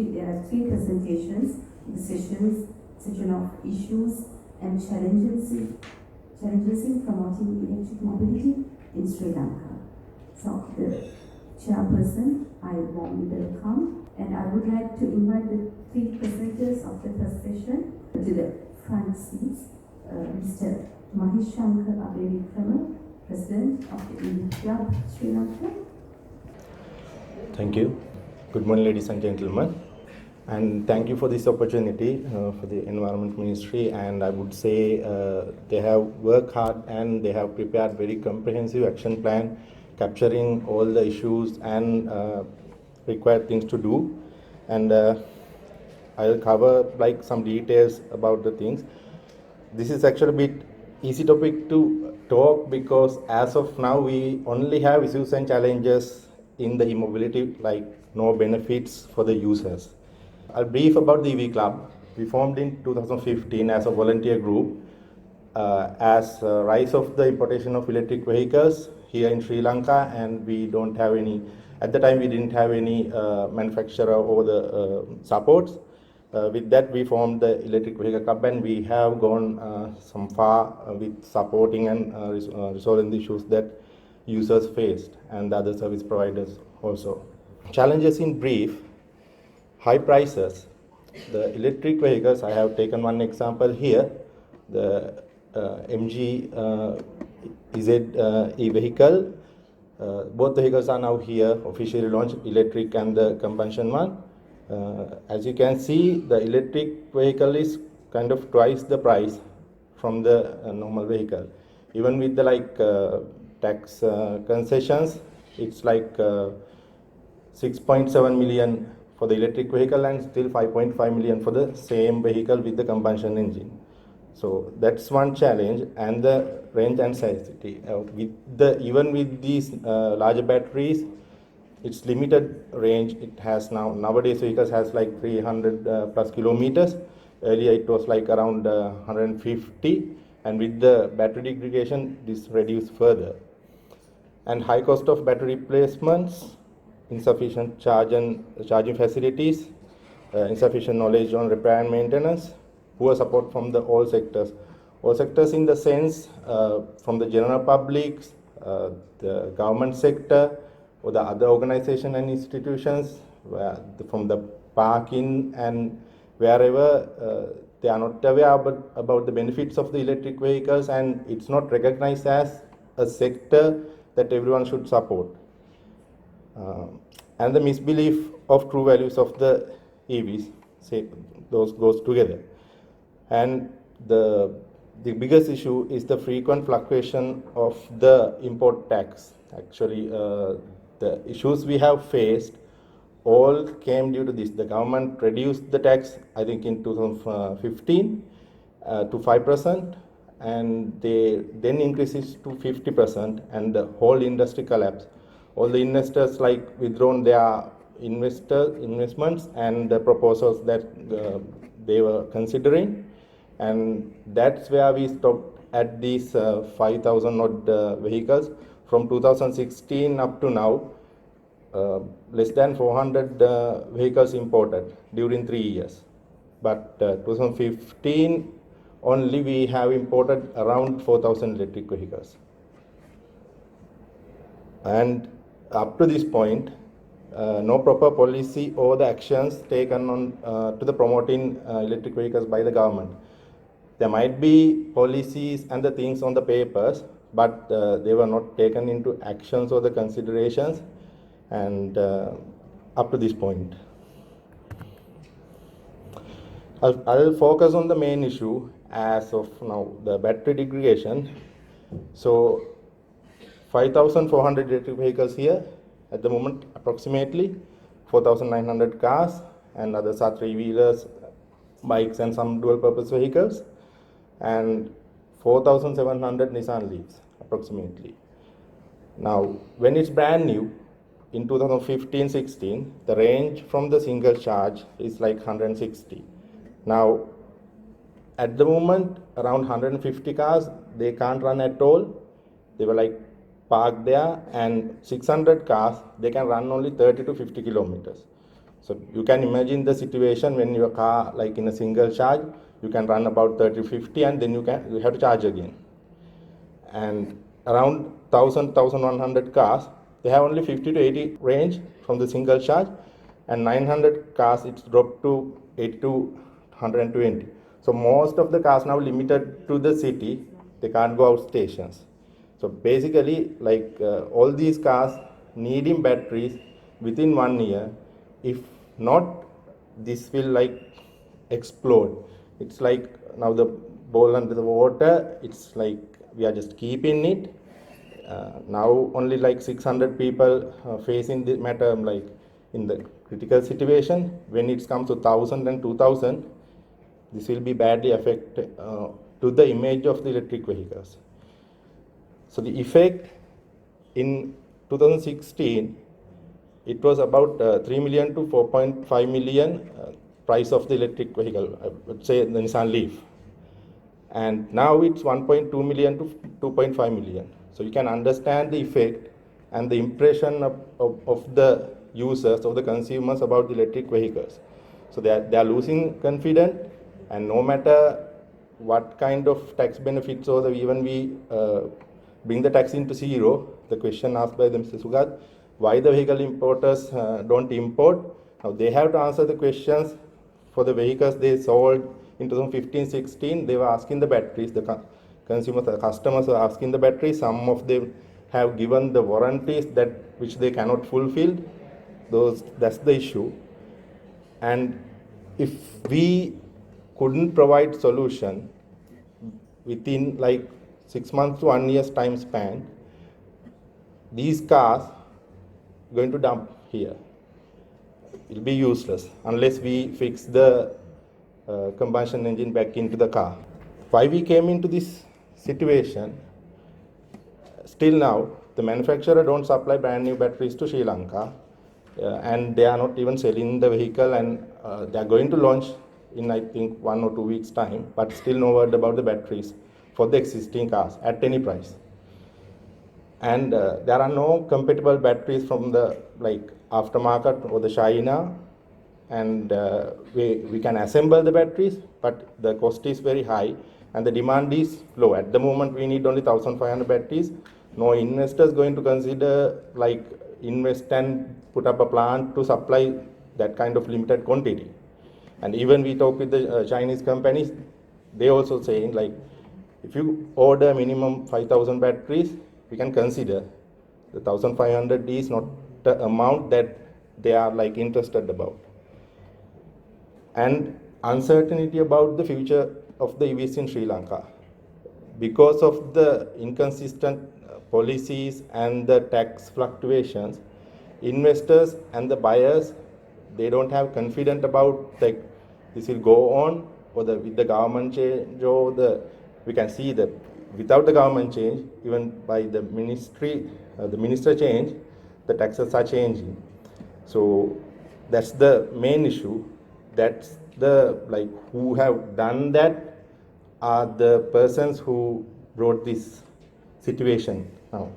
there are three presentations, the session of issues and challenges in promoting electric mobility in Sri Lanka. So the chairperson, I warmly welcome, and I would like to invite the three presenters of the first session to the front seats. Mr. Mahisanka Abeywickrama, President of the Club Sri Lanka. Thank you. Good morning, ladies and gentlemen. And thank you for this opportunity for the Environment Ministry. And I would say they have worked hard and they have prepared very comprehensive action plan capturing all the issues and required things to do. And I'll cover like some details about the things. This is actually a bit easy topic to talk because as of now we only have issues and challenges in the e-mobility, like no benefits for the users. I'll brief about the EV Club. We formed in 2015 as a volunteer group as a rise of the importation of electric vehicles here in Sri Lanka, and we don't have any, at the time we didn't have any manufacturer or the supports. With that we formed the Electric Vehicle Club, and we have gone some far with supporting and resolving the issues that users faced and the other service providers also. Challenges in brief: high prices. The electric vehicles, I have taken one example here, the MG EZ e-vehicle. Both the vehicles are now here officially launched, electric and the combustion one. As you can see, the electric vehicle is kind of twice the price from the normal vehicle. Even with the tax concessions, it's like 6.7 million for the electric vehicle and still 5.5 million for the same vehicle with the combustion engine. So that's one challenge. And the range anxiety. Even with these larger batteries, it's limited range. It has nowadays vehicles has like 300 plus kilometers. Earlier it was like around 150, and with the battery degradation this reduced further. And high cost of battery replacements, insufficient charging facilities, insufficient knowledge on repair and maintenance, poor support from the all sectors in the sense from the general public, the government sector, or the other organization and institutions, from the parking and wherever they are not aware about the benefits of the electric vehicles, and it's not recognized as a sector that everyone should support. And the misbelief of true values of the EVs, those goes together. And the biggest issue is the frequent fluctuation of the import tax. Actually, the issues we have faced all came due to this. The government reduced the tax, I think in 2015 to 5%, and they then increased it to 50%, and the whole industry collapsed. All the investors withdrawn their investments and the proposals that they were considering, and that's where we stopped at these 5,000 odd vehicles. From 2016 up to now, less than 400 vehicles imported during 3 years. But 2015 only we have imported around 4,000 electric vehicles. And up to this point, no proper policy or the actions taken on to the promoting electric vehicles by the government. There might be policies and the things on the papers, but they were not taken into actions or the considerations, and up to this point. I'll focus on the main issue as of now, the battery degradation. So 5,400 electric vehicles here at the moment, approximately 4,900 cars, and others are three-wheelers, bikes and some dual-purpose vehicles, and 4,700 Nissan Leafs approximately. Now, when it's brand new, in 2015-16, the range from the single charge is like 160. Now, at the moment, around 150 cars, they can't run at all. They were parked there, and 600 cars, they can run only 30 to 50 kilometers. So you can imagine the situation when your car, like in a single charge, you can run about 30-50 and then you have to charge again. And around 1,100 cars, they have only 50 to 80 range from the single charge, and 900 cars it's dropped to 80 to 120. So most of the cars now limited to the city, they can't go out stations. So basically, like all these cars needing batteries within 1 year. If not, this will like explode. It's like now the bowl under the water. It's like we are just keeping it. Now only like 600 people facing the matter, like in the critical situation. When it comes to 1,000 and 2,000, this will be badly affect to the image of the electric vehicles. So the effect in 2016, it was about 3 million to 4.5 million price of the electric vehicle, I would say the Nissan Leaf. And now it's 1.2 million to 2.5 million. So you can understand the effect and the impression of the users, of the consumers about the electric vehicles. So they are losing confidence, and no matter what kind of tax benefits or even we bring the tax into zero, the question asked by Mr. Sugat, why the vehicle importers don't import? Now they have to answer the questions for the vehicles they sold in 2015-16. They were asking the batteries, the consumers, the customers were asking the batteries. Some of them have given the warranties that which they cannot fulfill. That's the issue. And if we couldn't provide solution within like 6 months to 1 year's time span, these cars going to dump here. It will be useless unless we fix the combustion engine back into the car. Why we came into this situation? Still now, the manufacturer don't supply brand new batteries to Sri Lanka, and they are not even selling the vehicle, and they are going to launch in I think 1 or 2 weeks time, but still no word about the batteries for the existing cars at any price. And there are no compatible batteries from the like aftermarket or the China, and we can assemble the batteries, but the cost is very high and the demand is low. At the moment we need only 1,500 batteries. No investors going to consider like invest and put up a plant to supply that kind of limited quantity. And even we talk with the Chinese companies, they also saying like, if you order minimum 5,000 batteries, we can consider. The 1,500 is not the amount that they are like interested about. And uncertainty about the future of the EVs in Sri Lanka. Because of the inconsistent policies and the tax fluctuations, investors and the buyers, they don't have confidence about like this will go on, or with the government change, or we can see that without the government change, even by the minister change, the taxes are changing. So that's the main issue. That's the like who have done that are the persons who brought this situation now.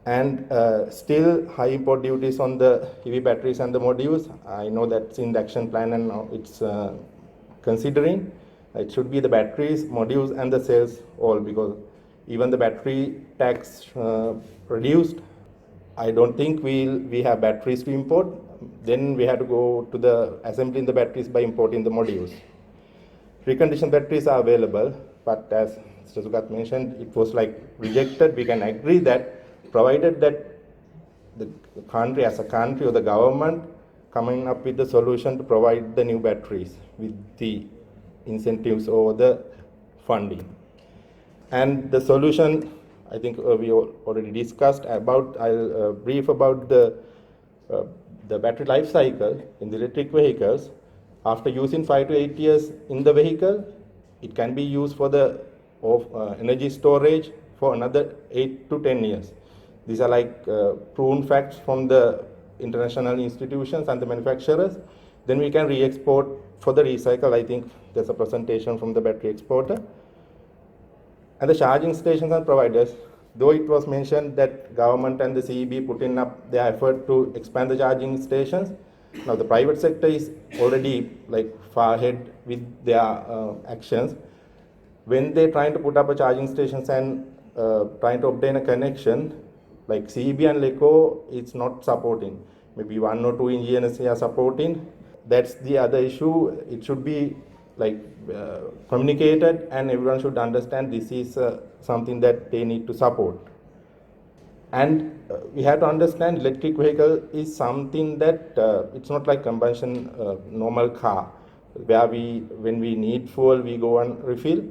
And still high import duties on the EV batteries and the modules. I know that's in the action plan and now it's considering. It should be the batteries, modules and the cells all, because even the battery tax reduced. I don't think we have batteries to import. Then we have to go to the assembling the batteries by importing the modules. Preconditioned batteries are available, but as Mr. Sugat mentioned, it was like rejected. We can agree that provided that the country as a country or the government coming up with the solution to provide the new batteries with the incentives or the funding. And the solution, I think we already discussed about. I'll brief about the battery life cycle in the electric vehicles. After using 5 to 8 years in the vehicle, it can be used for the energy storage for another 8 to 10 years. These are like proven facts from the international institutions and the manufacturers. Then we can re-export for the recycle. I think there's a presentation from the battery exporter. And the charging stations and providers, though it was mentioned that government and the CEB put in up their effort to expand the charging stations, Now the private sector is already like far ahead with their actions. When they're trying to put up a charging stations and trying to obtain a connection, like CEB and LECO, it's not supporting. Maybe one or two engineers are supporting. That's the other issue. It should be like communicated, and everyone should understand this is something that they need to support. And we have to understand electric vehicle is something that it's not like combustion normal car where when we need fuel we go and refill.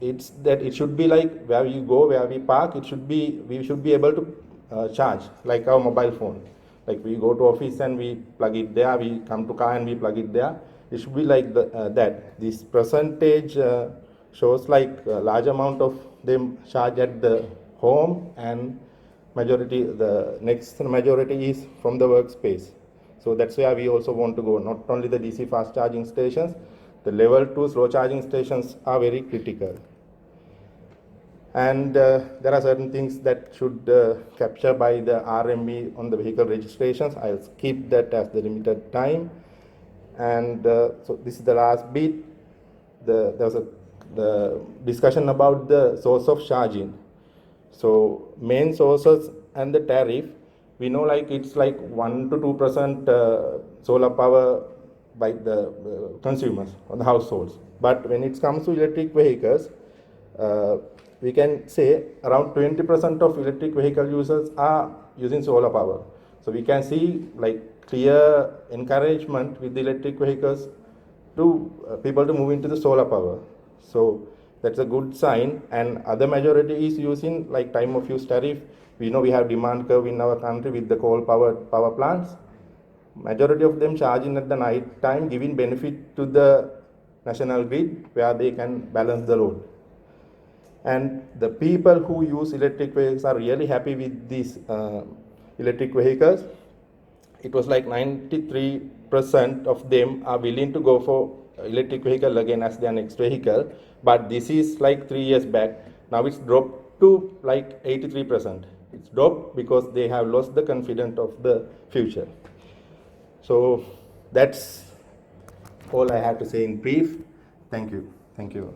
It's that it should be like where we go, where we park, we should be able to charge like our mobile phone. Like we go to office and we plug it there, we come to car and we plug it there. It should be like that. This percentage shows like a large amount of them charge at the home, and the next majority is from the workspace. So that's where we also want to go. Not only the DC fast charging stations, the level 2 slow charging stations are very critical. And there are certain things that should capture by the RMB on the vehicle registrations. I'll skip that as the limited time. And so this is the last bit. There was the discussion about the source of charging. So main sources and the tariff, we know like it's like 1 to 2% solar power by the consumers or the households. But when it comes to electric vehicles, we can say around 20% of electric vehicle users are using solar power. So we can see like clear encouragement with the electric vehicles to people to move into the solar power. So that's a good sign. And other majority is using like time of use tariff. We know we have demand curve in our country with the coal power plants. Majority of them charging at the night time, giving benefit to the national grid where they can balance the load. And the people who use electric vehicles are really happy with these electric vehicles. It was like 93% of them are willing to go for electric vehicle again as their next vehicle. But this is like 3 years back. Now it's dropped to like 83%. It's dropped because they have lost the confidence of the future. So that's all I have to say in brief. Thank you. Thank you.